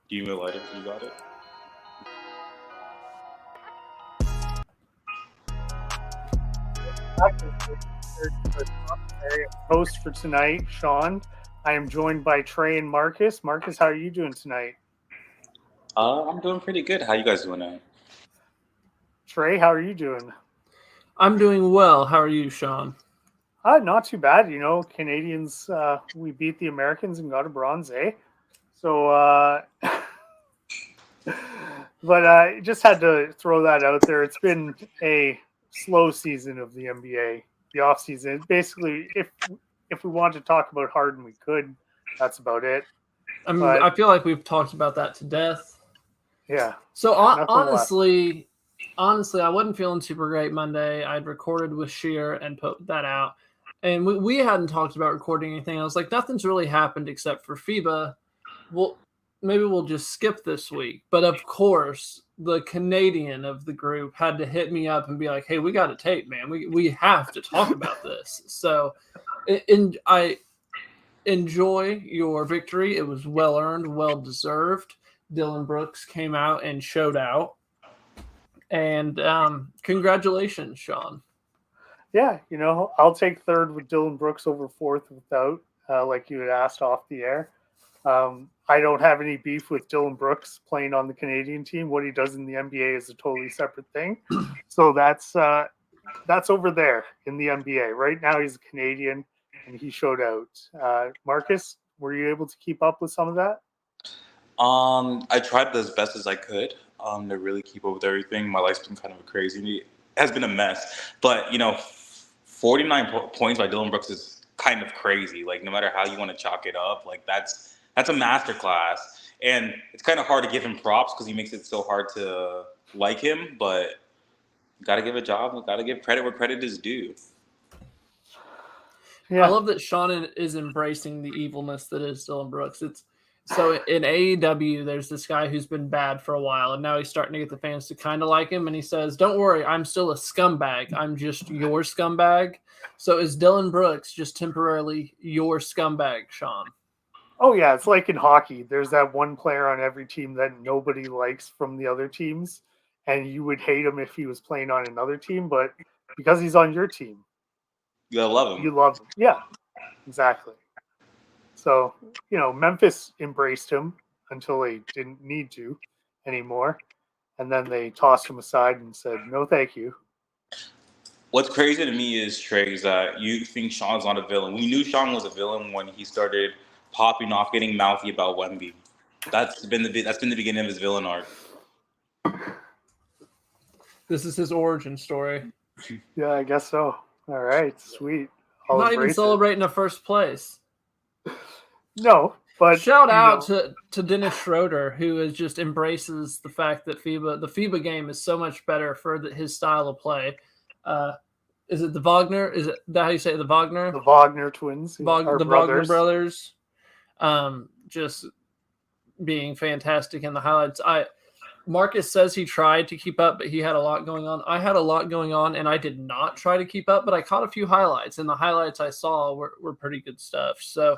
Do you light it? You got it? Host for tonight, Sean. I am joined by Trey and Marcus. Marcus, how are you doing tonight? I'm doing pretty good. How you guys doing now? Trey, how are you doing? I'm doing well. How are you, Sean? Not too bad. You know, Canadians, we beat the Americans and got a bronze, eh? So, but I just had to throw that out there. It's been a slow season of the NBA. The off season, basically, if we want to talk about Harden, we could. That's about it. I feel like we've talked about that to death. Yeah. So honestly, I wasn't feeling super great Monday. I'd recorded with Sheer and put that out, and we hadn't talked about recording anything. I was like, nothing's really happened except for FIBA. Well, maybe we'll just skip this week. But of course, the Canadian of the group had to hit me up and be like, hey, we got a tape, man. We have to talk about this. So I enjoy your victory. It was well earned, well deserved. Dylan Brooks came out and showed out. And congratulations, Sean. Yeah, you know, I'll take third with Dylan Brooks over fourth without, like you had asked off the air. I don't have any beef with Dylan Brooks playing on the Canadian team. What he does in the NBA is a totally separate thing. So that's over there in the NBA. Right now he's a Canadian, and he showed out. Marcus, were you able to keep up with some of that? I tried as best as I could to really keep up with everything. My life's been kind of crazy. It has been a mess. But, 49 points by Dylan Brooks is kind of crazy. Like, no matter how you want to chalk it up, like, that's a masterclass. And it's kind of hard to give him props because he makes it so hard to like him. But you got to give a job. You got to give credit where credit is due. Yeah. I love that Sean is embracing the evilness that is Dylan Brooks. So in AEW, there's this guy who's been bad for a while, and now he's starting to get the fans to kind of like him. And he says, don't worry, I'm still a scumbag. I'm just your scumbag. So is Dylan Brooks just temporarily your scumbag, Sean? Oh, yeah. It's like in hockey. There's that one player on every team that nobody likes from the other teams, and you would hate him if he was playing on another team. But because he's on your team, you love him. You love him. Yeah, exactly. So, Memphis embraced him until they didn't need to anymore. And then they tossed him aside and said, no, thank you. What's crazy to me is, Trey, is that you think Sean's not a villain. We knew Sean was a villain when he started popping off, getting mouthy about Wemby. That's been the beginning of his villain arc. This is his origin story. Yeah, I guess so. All right, sweet. I'm not even celebrating a first place. No, but shout out to Dennis Schroeder, who just embraces the fact that the FIBA game is so much better for his style of play. Is it the Wagner? Is it that how you say it? The Wagner? The Wagner twins. The Wagner brothers. Just being fantastic in the highlights. Marcus says he tried to keep up, but he had a lot going on. I had a lot going on, and I did not try to keep up, but I caught a few highlights, and the highlights I saw were pretty good stuff. So,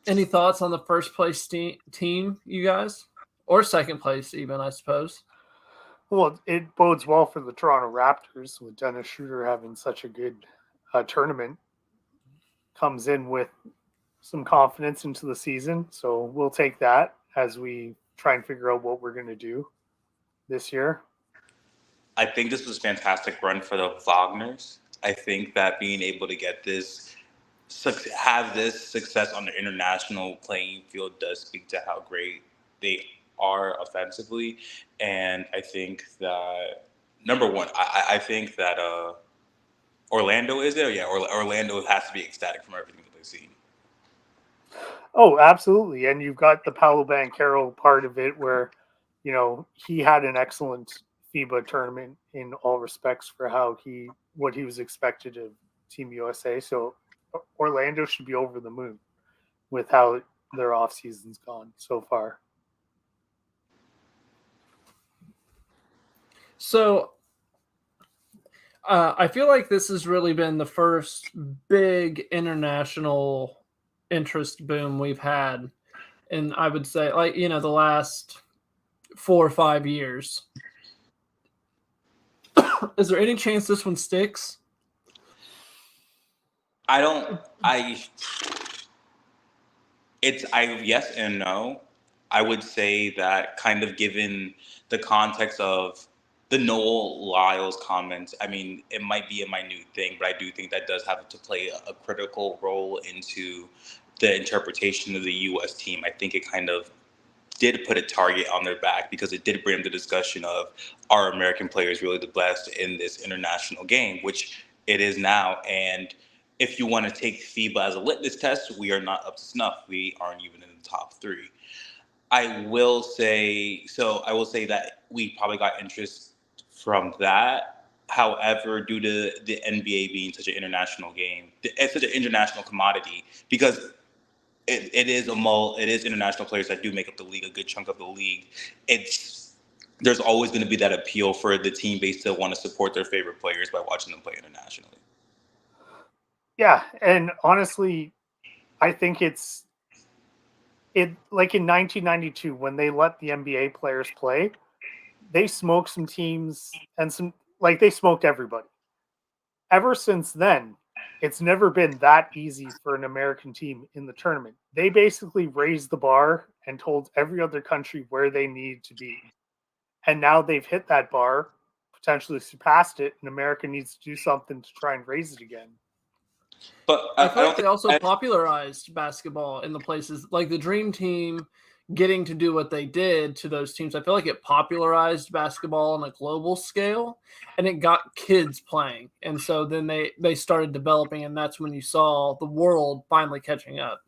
any thoughts on the first place team, you guys? Or second place even, I suppose? Well, it bodes well for the Toronto Raptors with Dennis Schroeder having such a good tournament. Comes in with some confidence into the season, so we'll take that as we try and figure out what we're going to do this year. I think this was a fantastic run for the Wagners. I think that being able to get have this success on the international playing field does speak to how great they are offensively. And I think that, number one, I think that Orlando is there. Yeah, Orlando has to be ecstatic from everything that they've seen. Oh, absolutely. And you've got the Paolo Banchero part of it where, he had an excellent FIBA tournament in all respects for what he was expected of Team USA. So Orlando should be over the moon with how their off season's gone so far. So I feel like this has really been the first big international interest boom we've had in, I would say, like, the last 4 or 5 years. Is there any chance this one sticks? Yes and no. I would say that kind of given the context of the Noel Lyles comments, I mean, it might be a minute thing, but I do think that does have to play a critical role into the interpretation of the U.S. team. I think it kind of did put a target on their back because it did bring up the discussion of, are American players really the best in this international game, which it is now. And if you want to take FIBA as a litmus test, we are not up to snuff. We aren't even in the top 3. I will say that we probably got interest from that. However, due to the NBA being such an international game, it's such an international commodity, because it is international players that do make up the league, a good chunk of the league. There's always going to be that appeal for the team base to want to support their favorite players by watching them play internationally. Yeah, and honestly, I think it like in 1992 when they let the NBA players play, they smoked some teams and they smoked everybody. Ever since then, it's never been that easy for an American team in the tournament. They basically raised the bar and told every other country where they need to be. And now they've hit that bar, potentially surpassed it, and America needs to do something to try and raise it again. But I feel like they also popularized basketball in the places like the Dream Team getting to do what they did to those teams. I feel like it popularized basketball on a global scale, and it got kids playing. And so then they started developing, and that's when you saw the world finally catching up.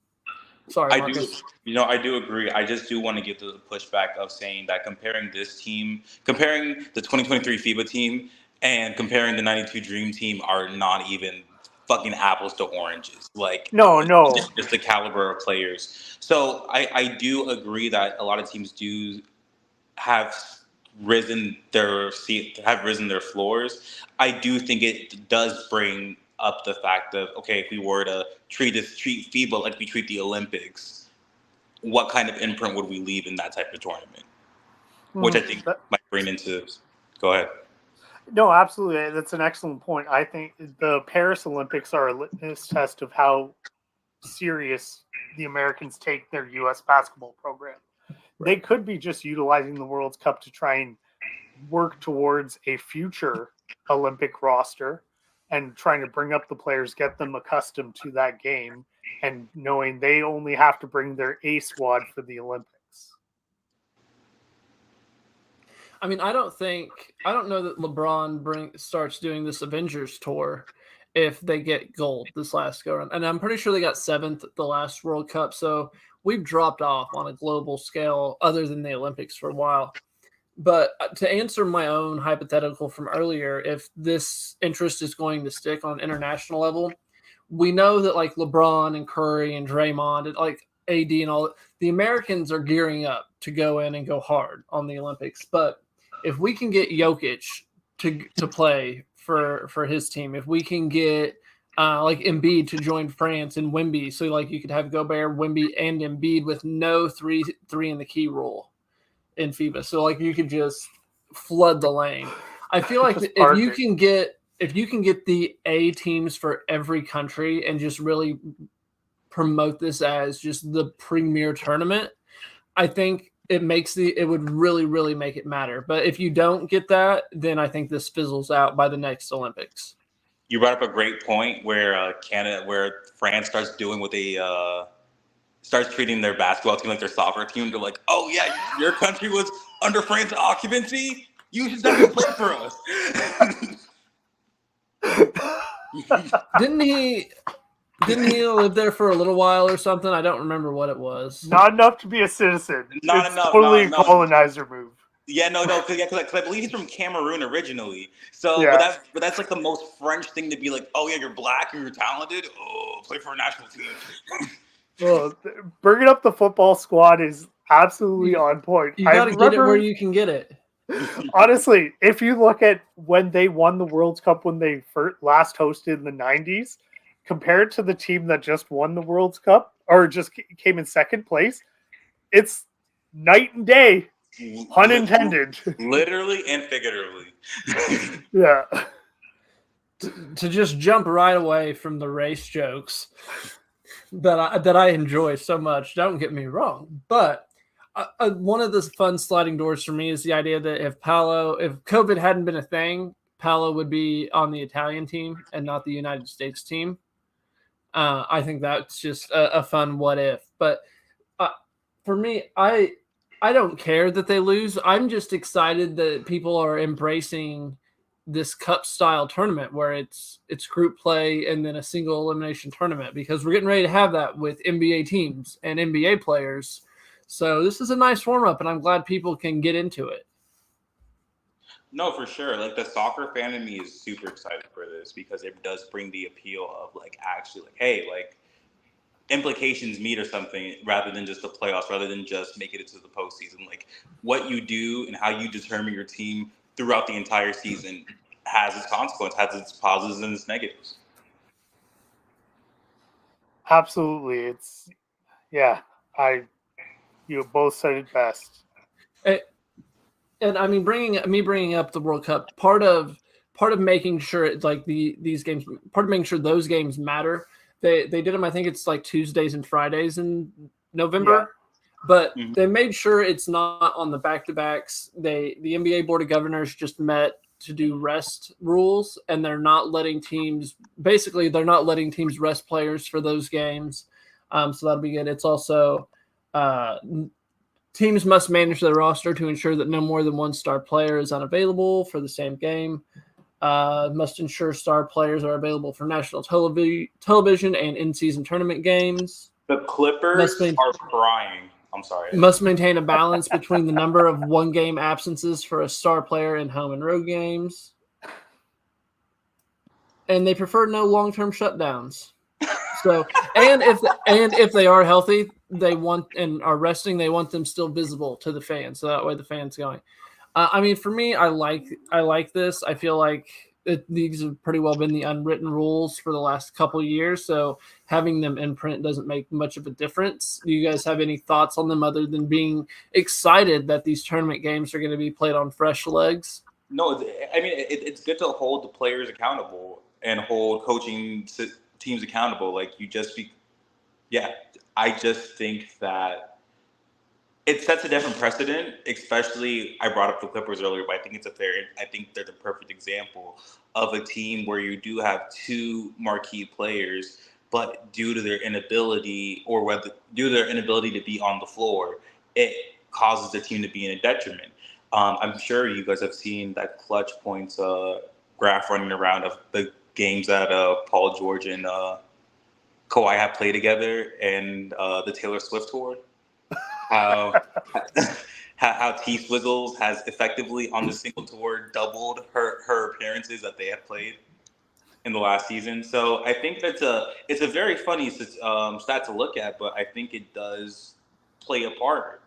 Sorry, Marcus. I do agree. I just do want to give the pushback of saying that comparing the 2023 FIBA team and comparing the 92 Dream Team are not even fucking apples to oranges. Like, no, just the caliber of players. So I do agree that a lot of teams do have risen their floors. I do think it does bring up the fact of, okay, if we were to treat FIBA like we treat the Olympics, what kind of imprint would we leave in that type of tournament? Which I think might bring into. Go ahead. No, absolutely. That's an excellent point. I think the Paris Olympics are a litmus test of how serious the Americans take their U.S. basketball program. They could be just utilizing the World Cup to try and work towards a future Olympic roster and trying to bring up the players, get them accustomed to that game, and knowing they only have to bring their A squad for the Olympics. I mean, I don't know that LeBron starts doing this Avengers tour if they get gold this last go around. And I'm pretty sure they got 7th at the last World Cup. So we've dropped off on a global scale other than the Olympics for a while. But to answer my own hypothetical from earlier, if this interest is going to stick on international level, we know that like LeBron and Curry and Draymond and like AD and all, the Americans are gearing up to go in and go hard on the Olympics. But if we can get Jokic to play for his team, if we can get like Embiid to join France and Wemby, so like you could have Gobert, Wemby, and Embiid with no three in the key rule in FIBA, so like you could just flood the lane. I feel like if you can get the A teams for every country and just really promote this as just the premier tournament, I think it would really, really make it matter. But if you don't get that, then I think this fizzles out by the next Olympics. You brought up a great point where France starts doing what they starts treating their basketball team like their soccer team. They're like, oh yeah, your country was under France occupancy. You should definitely play for us. Didn't he live there for a little while or something? I don't remember what it was. Not enough to be a citizen. Not enough. Totally a colonizer move. Yeah, no, because I believe he's from Cameroon originally. So, yeah. but that's like the most French thing to be like, oh yeah, you're black and you're talented. Oh, play for a national team. Well, bringing up the football squad is absolutely on point. You got to get it where you can get it. Honestly, if you look at when they won the World Cup when they last hosted in the 90s, compared to the team that just won the World Cup or just came in second place, it's night and day, pun intended. Literally and figuratively. Yeah. To just jump right away from the race jokes that I enjoy so much. Don't get me wrong, but one of the fun sliding doors for me is the idea that if COVID hadn't been a thing, Paolo would be on the Italian team and not the United States team. I think that's just a fun what if. But for me, I don't care that they lose. I'm just excited that people are embracing this cup style tournament where it's group play and then a single elimination tournament, because we're getting ready to have that with NBA teams and NBA players. So this is a nice warm up, and I'm glad people can get into it. No, for sure. Like, the soccer fan in me is super excited for this because it does bring the appeal of, like, actually, like, hey, like, implications meet or something, rather than just the playoffs, rather than just make it into the postseason. Like, what you do and how you determine your team throughout the entire season has its consequence, has its positives and its negatives. Absolutely. You both said it best. And I mean, bringing up the World Cup, part of making sure like these games, part of making sure those games matter. They did them. I think it's like Tuesdays and Fridays in November, but they made sure it's not on the back-to-backs. The NBA Board of Governors just met to do rest rules, and they're not letting teams rest players for those games. So that'll be good. It's also teams must manage their roster to ensure that no more than one star player is unavailable for the same game. Must ensure star players are available for national television and in-season tournament games. The Clippers are crying. I'm sorry. Must maintain a balance between the number of one-game absences for a star player in home and road games. And they prefer no long-term shutdowns. So, and if they are healthy, they want and are resting, they want them still visible to the fans, so that way the fans going. I mean, for me, I like this. I feel like these have pretty well been the unwritten rules for the last couple of years, so having them in print doesn't make much of a difference. Do you guys have any thoughts on them other than being excited that these tournament games are going to be played on fresh legs? No, I mean, it's good to hold the players accountable and hold coaching teams accountable. Like, I just think that it sets a different precedent, especially, I brought up the Clippers earlier, but I think they're the perfect example of a team where you do have two marquee players, but due to their inability to be on the floor, it causes the team to be in a detriment. I'm sure you guys have seen that clutch points graph running around of the games that Paul George and Kawhi have played together, and the Taylor Swift tour. How T Swizzles has effectively on the single tour doubled her appearances that they have played in the last season. So I think it's a very funny stat to look at, but I think it does play a part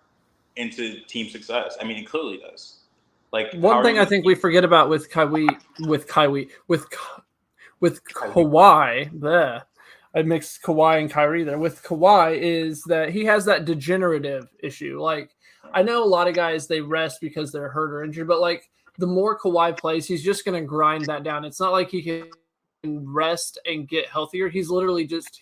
into team success. I mean, it clearly does. Like, one thing I think we forget about with Kawhi, I mixed Kawhi and Kyrie there. With Kawhi is that he has that degenerative issue. Like, I know a lot of guys, they rest because they're hurt or injured, but like the more Kawhi plays, he's just going to grind that down. It's not like he can rest and get healthier. He's literally just,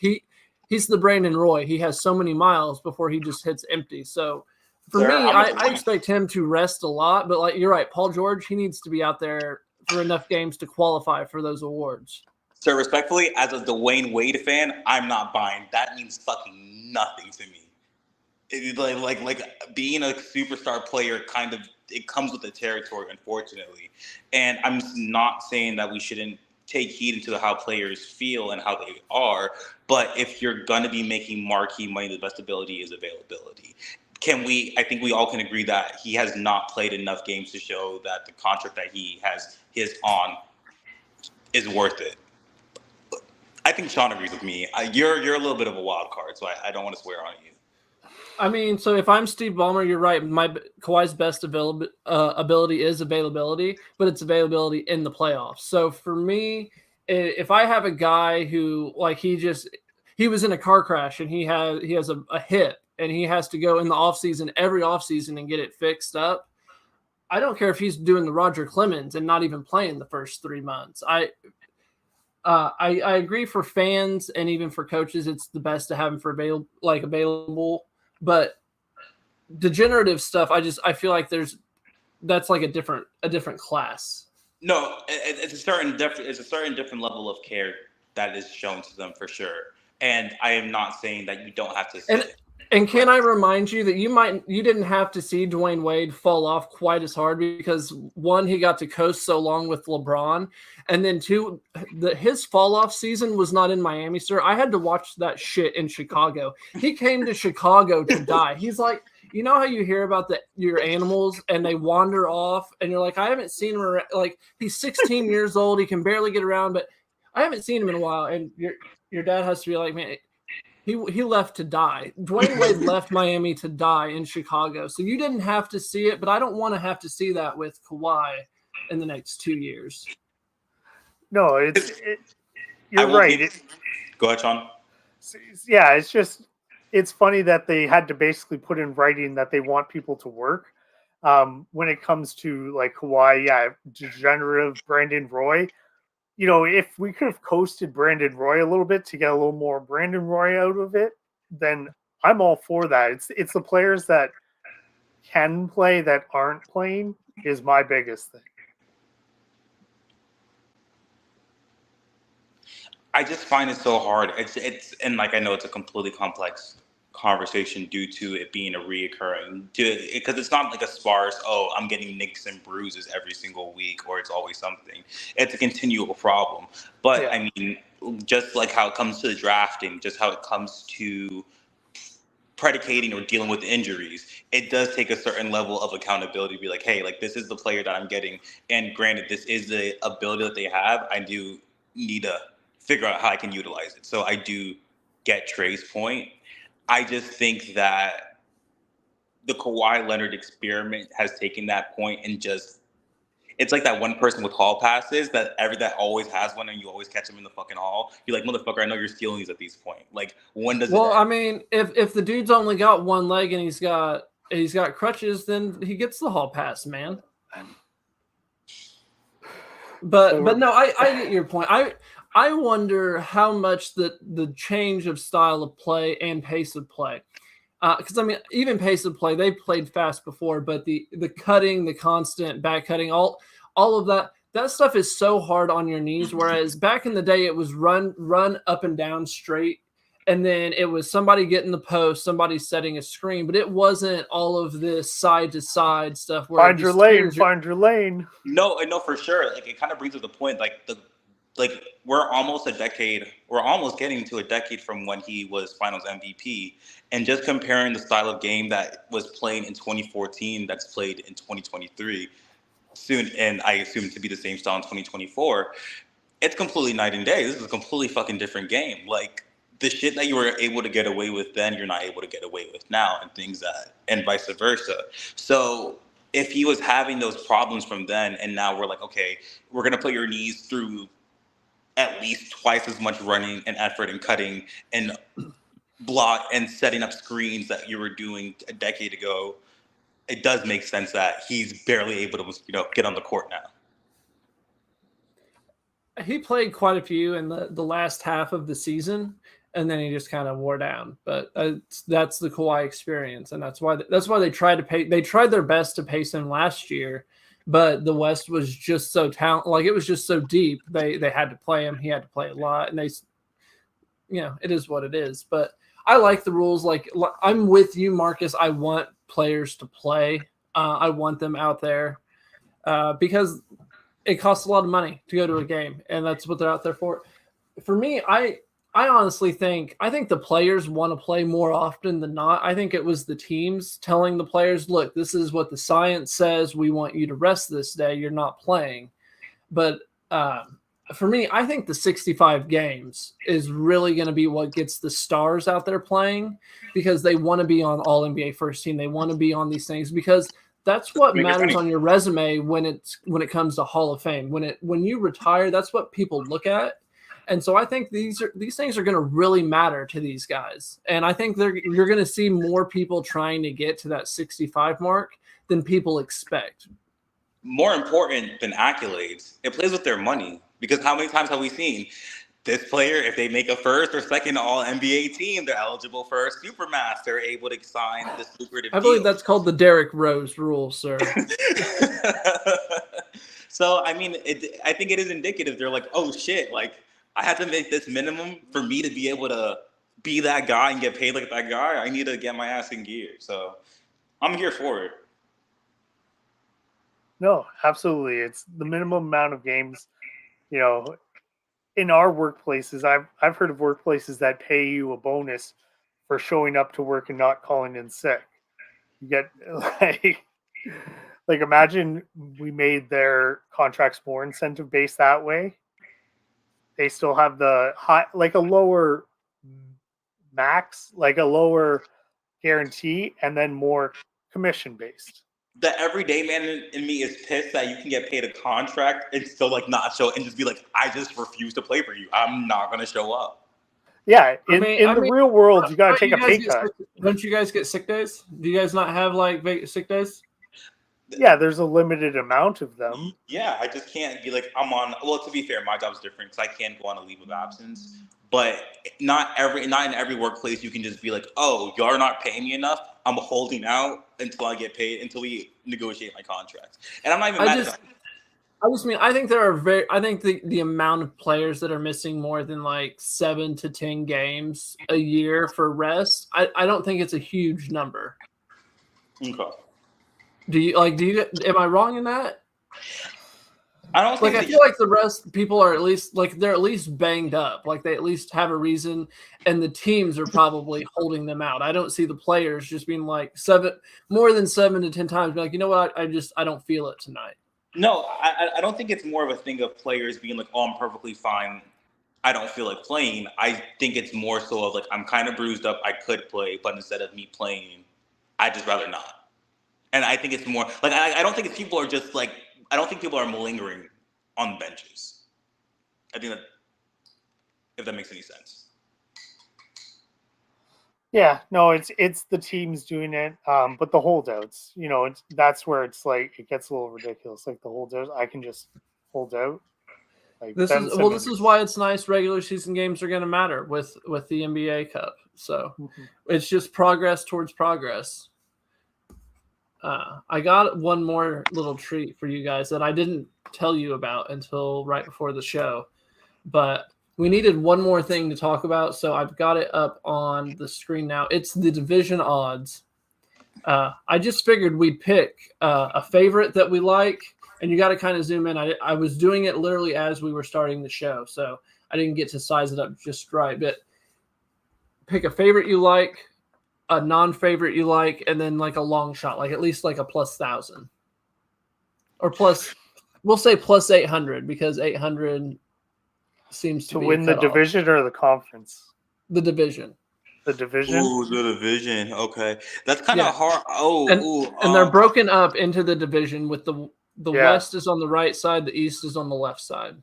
he's the Brandon Roy. He has so many miles before he just hits empty. So for me, I expect him to rest a lot, but like, you're right, Paul George, he needs to be out there for enough games to qualify for those awards. So respectfully, as a Dwayne Wade fan, I'm not buying. That means fucking nothing to me. Like being a superstar player, kind of, it comes with the territory, unfortunately. And I'm not saying that we shouldn't take heed into how players feel and how they are, but if you're going to be making marquee money, the best ability is availability. I think we all can agree that he has not played enough games to show that the contract that he is on is worth it. I think Sean agrees with me. You're a little bit of a wild card, so I don't want to swear on you. I mean, so if I'm Steve Ballmer, you're right. Kawhi's best ability is availability, but it's availability in the playoffs. So for me, if I have a guy who, like, he was in a car crash and he has a hip and he has to go in the offseason, every offseason, and get it fixed up, I don't care if he's doing the Roger Clemens and not even playing the first 3 months. I agree for fans and even for coaches, it's the best to have him for available. But degenerative stuff, I feel like that's like a different class. No, it's a certain different level of care that is shown to them for sure. And I am not saying that you don't have to sit. And can I remind you that you didn't have to see Dwayne Wade fall off quite as hard, because one, he got to coast so long with LeBron, and then two, his fall off season was not in Miami, sir. I had to watch that shit in Chicago. He came to Chicago to die. He's like, you know how you hear about your animals and they wander off, and you're like, I haven't seen him around. Like, he's 16 years old, he can barely get around, but I haven't seen him in a while. And your dad has to be like, man, he left to die. Dwayne Wade left Miami to die in Chicago. So you didn't have to see it, but I don't want to have to see that with Kawhi in the next 2 years. No, you're right. Go ahead, Sean. Yeah, it's funny that they had to basically put in writing that they want people to work. When it comes to like Kawhi, degenerative Brandon Roy, if we could have coasted Brandon Roy a little bit to get a little more Brandon Roy out of it, then I'm all for that. It's the players that can play that aren't playing is my biggest thing. I just find it so hard. And like, I know it's a completely complex conversation due to it being a reoccurring, because it's not like a sparse, I'm getting nicks and bruises every single week, or it's always something. It's a continual problem. But yeah. I mean, just like how it comes to the drafting, just how it comes to predicating or dealing with injuries, it does take a certain level of accountability to be like, hey, like, this is the player that I'm getting, and granted, this is the ability that they have. I do need to figure out how I can utilize it. So I do get Trey's point. I just think that the Kawhi Leonard experiment has taken that point and it's like that one person with hall passes that always has one, and you always catch him in the fucking hall. You're like, motherfucker, I know you're stealing these at this point. Like, when does it end? I mean, if the dude's only got one leg and he's got crutches, then he gets the hall pass, man. But no, I get your point. I wonder how much the change of style of play and pace of play, because I mean, even pace of play, they played fast before, but the cutting, the constant back cutting, all of that stuff is so hard on your knees. Whereas back in the day, it was run up and down straight, and then it was somebody getting the post, somebody setting a screen, but it wasn't all of this side to side stuff. Where find your lane. No, for sure. Like, it kind of brings up the point, like we're almost getting to a decade from when he was Finals MVP, and just comparing the style of game that was played in 2014 that's played in 2023 soon, and I assume to be the same style in 2024, it's completely night and day. This is a completely fucking different game. Like, the shit that you were able to get away with then, you're not able to get away with now, and vice versa. So if he was having those problems from then, and now we're like, okay, we're gonna put your knees through at least twice as much running and effort and cutting and block and setting up screens that you were doing a decade ago, it does make sense that he's barely able to, get on the court now. He played quite a few in the last half of the season, and then he just kind of wore down. But that's the Kawhi experience, and that's why they tried their best to pace him last year. But the West was just so talented, like, it was just so deep. They had to play him. He had to play a lot, and it is what it is. But I like the rules. Like, I'm with you, Marcus. I want players to play. I want them out there because it costs a lot of money to go to a game, and that's what they're out there for. For me, I honestly think the players want to play more often than not. I think it was the teams telling the players, look, this is what the science says. We want you to rest this day. You're not playing. But for me, I think the 65 games is really going to be what gets the stars out there playing, because they want to be on All NBA First Team. They want to be on these things because that's what matters on your resume when it comes to Hall of Fame. When you retire, that's what people look at. And so I think these things are going to really matter to these guys. And I think you're going to see more people trying to get to that 65 mark than people expect. More important than accolades, it plays with their money. Because how many times have we seen this player, if they make a first or second All NBA team, they're eligible for a Supermax. They're able to sign this lucrative deal. I believe that's called the Derrick Rose rule, sir. So, I mean, I think it is indicative. They're like, oh, shit, like, I have to make this minimum for me to be able to be that guy and get paid like that guy. I need to get my ass in gear. So I'm here for it. No, absolutely. It's the minimum amount of games, you know, in our workplaces. I've heard of workplaces that pay you a bonus for showing up to work and not calling in sick. You get like imagine we made their contracts more incentive based that way. They still have the high, like a lower max, like a lower guarantee, and then more commission based. The everyday man in me is pissed that you can get paid a contract and still like not show and just be like, I just refuse to play for you. I'm not going to show up. Yeah, in the real world, you got to take a pay cut. Don't you guys get sick days? Do you guys not have like sick days? Yeah, there's a limited amount of them. Yeah, I just can't be like, I'm on. Well, to be fair, my job's different because I can't go on a leave of absence. But not in every workplace you can just be like, oh, y'all not paying me enough. I'm holding out until I get paid, until we negotiate my contract. And I'm not even mad at that. I think there are I think the amount of players that are missing more than like 7 to 10 games a year for rest, I don't think it's a huge number. Okay. Am I wrong in that? I don't think I feel like the rest people are at least like they're at least banged up. Like they at least have a reason, and the teams are probably holding them out. I don't see the players just being like more than 7 to 10 times. Be like, you know what? I don't feel it tonight. No, I don't think it's more of a thing of players being like, oh, I'm perfectly fine. I don't feel like playing. I think it's more so of like, I'm kind of bruised up. I could play, but instead of me playing, I'd just rather not. And I think it's more like, I don't think people are just like, I don't think people are malingering on benches. I think that, if that makes any sense. Yeah, no, it's the teams doing it, but the holdouts, that's where it's like it gets a little ridiculous. Like the holdouts, I can just hold out. Like this is why it's nice. Regular season games are going to matter with the NBA Cup. So It's just progress towards progress. I got one more little treat for you guys that I didn't tell you about until right before the show, but we needed one more thing to talk about, so I've got it up on the screen now. It's the division odds. I just figured we'd pick a favorite that we like, and you got to kind of zoom in. I was doing it literally as we were starting the show, so I didn't get to size it up just right, but pick a favorite you like, a non-favorite you like, and then like a long shot, like at least like a plus 1,000 or plus, we'll say plus 800 because 800 seems to win the division or the conference. The division. The division. Ooh, the division. Okay, that's kind of hard. And they're broken up into the division with the West is on the right side, the East is on the left side.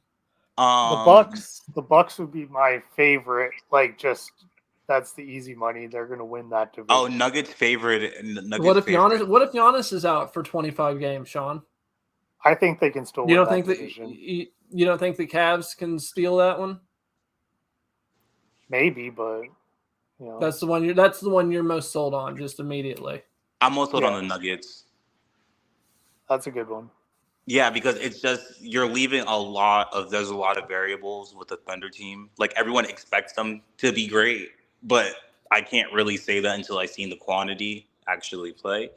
The Bucks would be my favorite. Like just. That's the easy money. They're going to win that division. Oh, Nuggets favorite. What if Giannis is out for 25 games, Sean? I think they can still win that division. You don't think the Cavs can steal that one? Maybe, but that's the one you're most sold on just immediately. I'm most sold on the Nuggets. That's a good one. Yeah, because it's just there's a lot of variables with the Thunder team. Like everyone expects them to be great, but I can't really say that until I've seen the quantity actually play.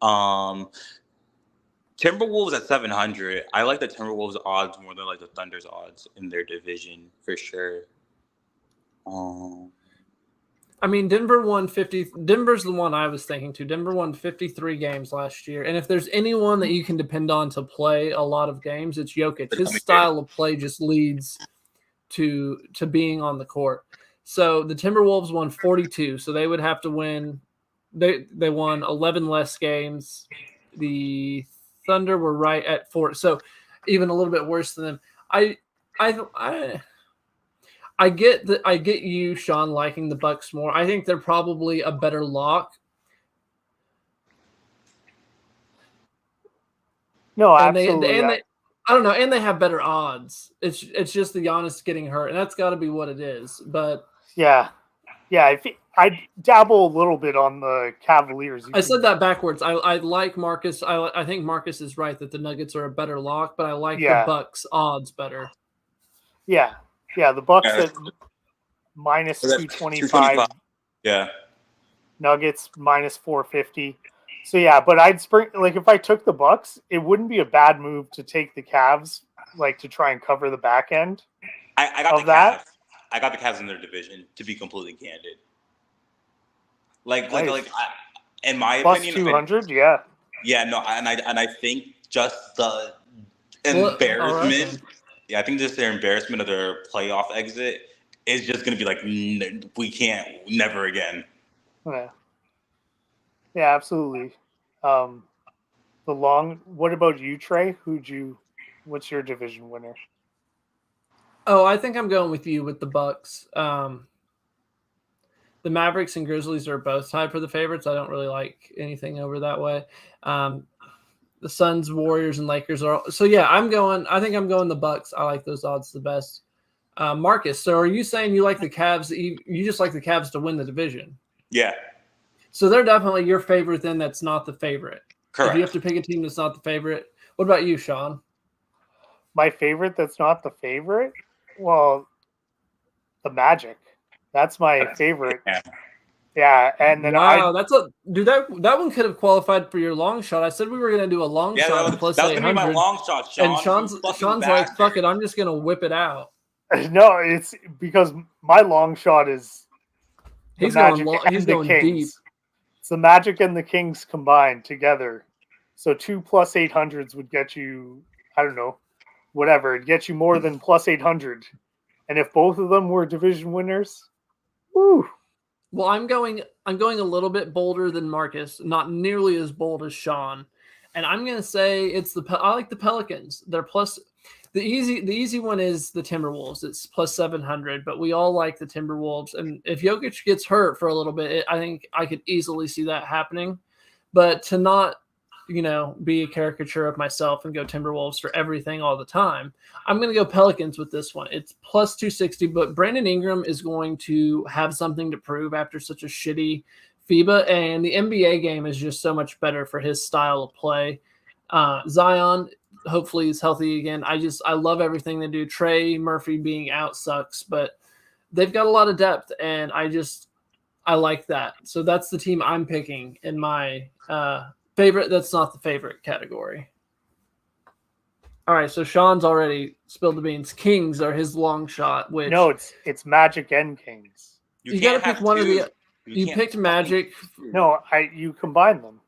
Timberwolves at 700. I like the Timberwolves odds more than like the Thunder's odds in their division for sure. I mean, Denver won 50. Denver's the one I was thinking too. Denver won 53 games last year. And if there's anyone that you can depend on to play a lot of games, it's Jokic. His style of play just leads to being on the court. So the Timberwolves won 42. So they would have to win. They won 11 less games. The Thunder were right at 4. So even a little bit worse than them. I get you, Sean, liking the Bucks more. I think they're probably a better lock. No, And absolutely. I don't know, and they have better odds. It's just the Giannis getting hurt, and that's got to be what it is. But yeah. I dabble a little bit on the Cavaliers. I said that backwards. I like Marcus. I think Marcus is right that the Nuggets are a better lock, but I like the Bucks odds better. Yeah. The Bucks at minus 225. Yeah. Nuggets minus 450. So yeah, but I'd spring like if I took the Bucks, it wouldn't be a bad move to take the Cavs, like to try and cover the back end. I got the Cavs. I got the Cavs in their division, to be completely candid. In my opinion, +200, yeah. Yeah, no, and I think just the embarrassment. Right. Yeah, I think just their embarrassment of their playoff exit is just going to be like, we can't, never again. Yeah, absolutely. What about you, Trey? What's your division winner? Oh, I think I'm going with you with the Bucks. The Mavericks and Grizzlies are both tied for the favorites. I don't really like anything over that way. The Suns, Warriors, and Lakers are so yeah. I think I'm going the Bucks. I like those odds the best. Marcus, so are you saying you like the Cavs? You just like the Cavs to win the division? Yeah. So they're definitely your favorite. Then that's not the favorite. Correct. If you have to pick a team that's not the favorite, what about you, Sean? My favorite that's not the favorite? Well, the Magic. That's my favorite. Yeah, and then that one could have qualified for your long shot. I said we were going to do a long shot that was going to be my long shot, Sean. And Sean's like, fuck it, I'm just going to whip it out. No, it's because my long shot is he's going deep. It's the Magic and the Kings combined together. So 2 +800s would get you, I don't know, whatever. It'd get you more than +800. And if both of them were division winners, woo. Well, I'm going a little bit bolder than Marcus, not nearly as bold as Sean. And I'm going to say I like the Pelicans. They're plus the easy one is the Timberwolves. It's +700, but we all like the Timberwolves. And if Jokic gets hurt for a little bit, I think I could easily see that happening. But to not, be a caricature of myself and go Timberwolves for everything all the time, I'm going to go Pelicans with this one. It's +260, but Brandon Ingram is going to have something to prove after such a shitty FIBA, and the NBA game is just so much better for his style of play. Zion, hopefully, is healthy again. I love everything they do. Trey Murphy being out sucks, but they've got a lot of depth, and I like that. So that's the team I'm picking in my favorite that's not the favorite category. All right, so Sean's already spilled the beans. Kings are his long shot. Which no, it's Magic and Kings. You got to pick one of the. You picked Magic. No, you combine them.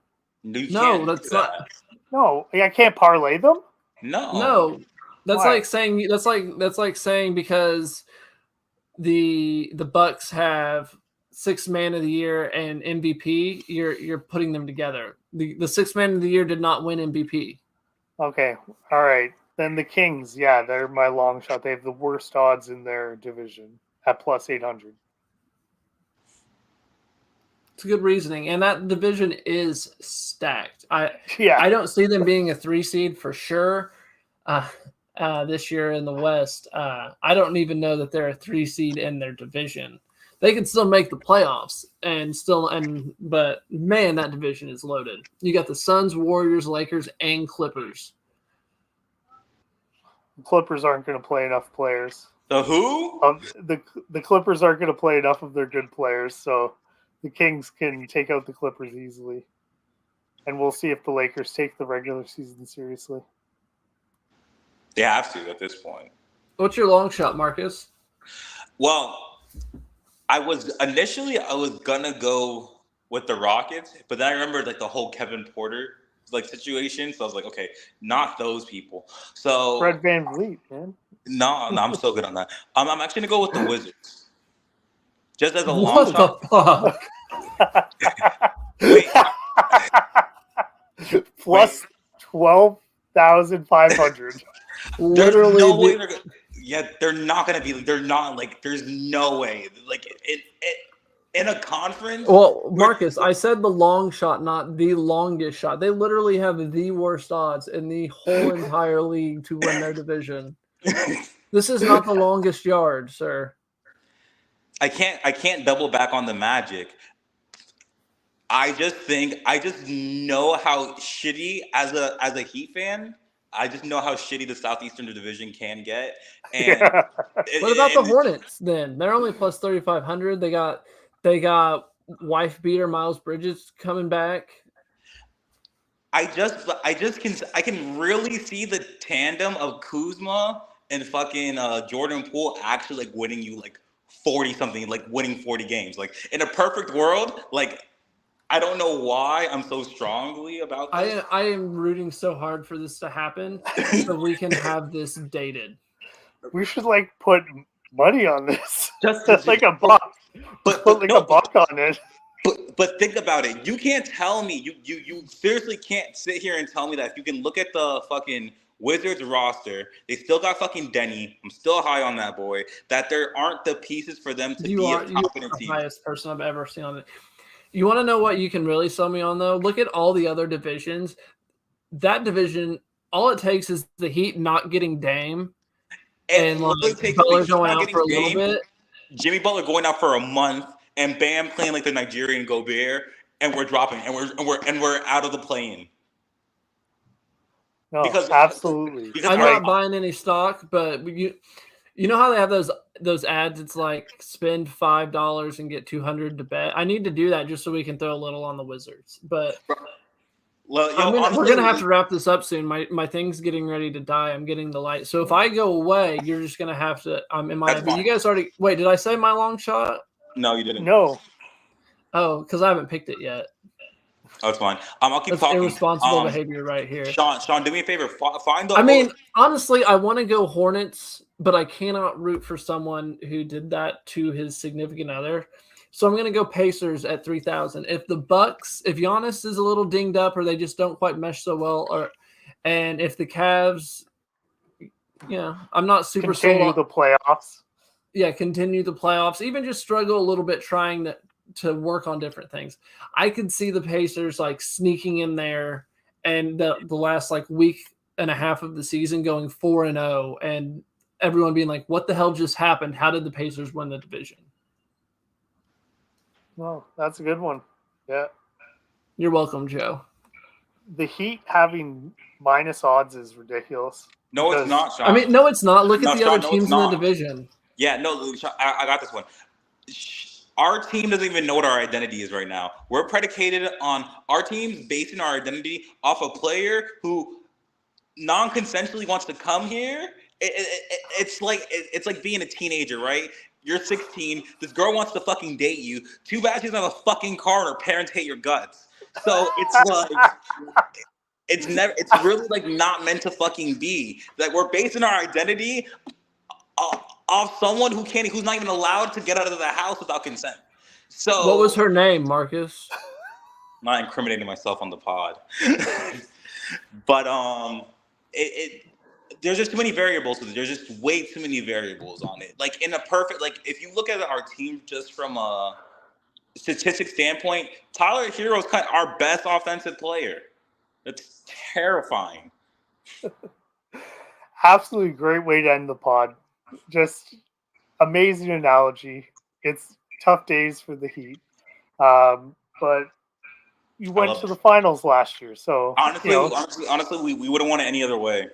No, that's not. No, I can't parlay them. No, that's Why? That's like saying because the Bucks have 6th man of the year and MVP, you're putting them together. The 6th man of the year did not win MVP. Okay. All right. Then the Kings, they're my long shot. They have the worst odds in their division at +800. It's good reasoning. And that division is stacked. I don't see them being a 3 seed for sure this year in the West. I don't even know that they're a 3 seed in their division. They can still make the playoffs but man, that division is loaded. You got the Suns, Warriors, Lakers, and Clippers. The Clippers aren't going to play enough players. The who? The Clippers aren't going to play enough of their good players, so the Kings can take out the Clippers easily. And we'll see if the Lakers take the regular season seriously. They have to at this point. What's your long shot, Marcus? Well, I was gonna go with the Rockets, but then I remembered the whole Kevin Porter situation. So I was like, okay, not those people. So Fred VanVleet, man. No, I'm so good on that. I'm actually gonna go with the Wizards. Just as a long shot. Wait. Plus 12,500. Literally, Yeah, they're not gonna be. They're not like. There's no way. Like in a conference. Well, Marcus, I said the long shot, not the longest shot. They literally have the worst odds in the whole entire league to win their division. This is not the longest yard, sir. I can't double back on the Magic. I just know how shitty as a Heat fan. I just know how shitty the Southeastern Division can get. And what about the Hornets then? They're only plus 3,500. They got wife beater Miles Bridges coming back. I can really see the tandem of Kuzma and fucking Jordan Poole actually like winning you like 40 something, like winning 40 games. Like in a perfect world, like I don't know why I'm so strongly about this. I am rooting so hard for this to happen so we can have this dated. We should like put money on this. Just like a buck. But put like a buck on it. But think about it. You can't tell me you seriously can't sit here and tell me that if you can look at the fucking Wizards roster, they still got fucking Denny. I'm still high on that boy. That there aren't the pieces for them to be a competent team. The highest person I've ever seen on it. You want to know what you can really sell me on though? Look at all the other divisions. That division, all it takes is the Heat not getting Dame and like Butler going out for a little bit. Jimmy Butler going out for a month and Bam playing like the Nigerian Gobert, and we're dropping and we're out of the play-in. No, absolutely. I'm not buying any stock, but you know how they have those ads? It's like spend $5 and get 200 to bet. I need to do that just so we can throw a little on the Wizards. But honestly, we're gonna have to wrap this up soon. My thing's getting ready to die. I'm getting the light. So if I go away, you're just gonna have to. You guys already wait. Did I say my long shot? No, you didn't. No. Oh, because I haven't picked it yet. Oh, it's fine. I'll keep talking. Irresponsible behavior right here. Sean, do me a favor. Find the. I mean, honestly, I want to go Hornets, but I cannot root for someone who did that to his significant other. So I'm going to go Pacers at 3,000. If the Bucks, if Giannis is a little dinged up or they just don't quite mesh so well, and if the Cavs, I'm not super continue the playoffs. Yeah, continue the playoffs. Even just struggle a little bit trying to work on different things. I could see the Pacers like sneaking in there and the last like week and a half of the season going 4-0 and everyone being like, what the hell just happened? How did the Pacers win the division? Well, that's a good one. Yeah. You're welcome, Joe. The Heat having minus odds is ridiculous. No, it's not, Sean. I mean, no, it's not. Look at the other teams in the division. Yeah, no, I got this one. Our team doesn't even know what our identity is right now. We're predicated on our team's basing our identity off a player who non-consensually wants to come here. It's like being a teenager, right? You're 16. This girl wants to fucking date you. Too bad she doesn't have a fucking car and her parents hate your guts. So it's like it's really like not meant to fucking be. Like we're basing our identity off someone who's not even allowed to get out of the house without consent. So what was her name, Marcus? I'm not incriminating myself on the pod. But there's just too many variables with it. There's just way too many variables on it. Like in a perfect, like if you look at our team just from a statistic standpoint, Tyler Hero is kind of our best offensive player. It's terrifying. Absolutely great way to end the pod. Just amazing analogy. It's tough days for the Heat, but you went to the finals last year, so honestly, we wouldn't want it any other way.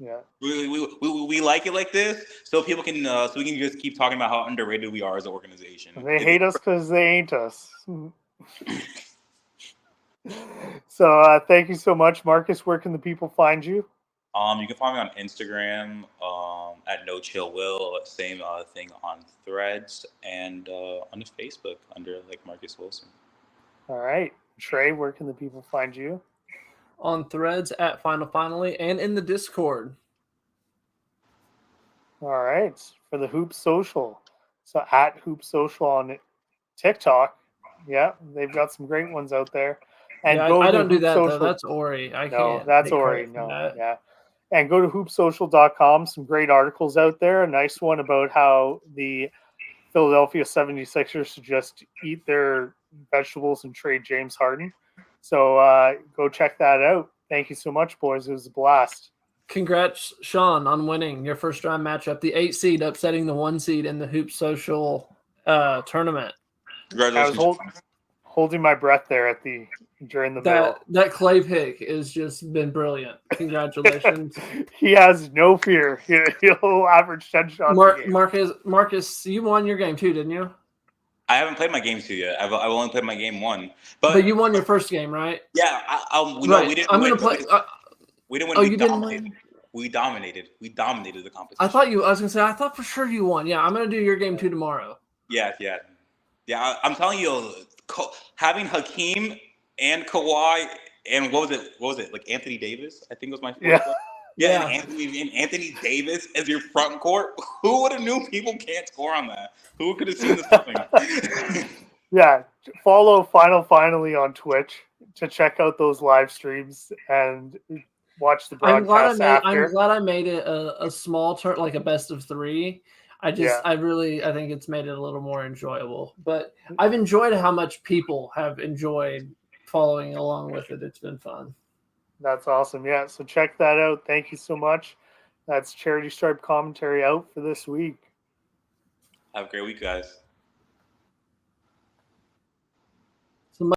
Yeah, we like it like this, so people can so we can just keep talking about how underrated we are as an organization. They hate us because they ain't us. So thank you so much, Marcus. Where can the people find you? You can find me on Instagram at No Chill Will. Same thing on Threads and on Facebook under like Marcus Wilson. All right, Trey. Where can the people find you? On Threads at Finally and in the Discord. All right, for the Hoop Social. So at Hoop Social on TikTok. Yeah, they've got some great ones out there. And I don't do that though. That's Ori. I can't. No, that's Ori. No, yeah. And go to hoopsocial.com. Some great articles out there. A nice one about how the Philadelphia 76ers should just eat their vegetables and trade James Harden. So go check that out. Thank you so much, boys. It was a blast. Congrats, Sean, on winning your first round matchup. The 8 seed upsetting the 1 seed in the Hoop Social tournament. Congratulations. I was holding my breath there during the middle. That clay pick has just been brilliant. Congratulations. He has no fear. He'll average 10 shots a game. Marcus, you won your game too, didn't you? I haven't played my game 2 yet. I've only played my game 1. But you won your first game, right? Yeah. We didn't I'm win. Gonna play. We didn't win. Oh, we you dominated. didn't win? We dominated. We dominated the competition. I was gonna say. I thought for sure you won. Yeah, I'm gonna do your game 2 tomorrow. Yeah. I'm telling you, having Hakeem and Kawhi and what was it? Like Anthony Davis? I think was my first one. Yeah. And Anthony Davis as your front court. Who would have knew people can't score on that? Who could have seen this coming? Yeah, follow Finally on Twitch to check out those live streams and watch the broadcast after. I'm glad I made it a small turn, like a best of 3. I think it's made it a little more enjoyable. But I've enjoyed how much people have enjoyed following along with it. It's been fun. That's awesome. Yeah, so check that out. Thank you so much. That's Charity Stripe commentary out for this week. Have a great week, guys.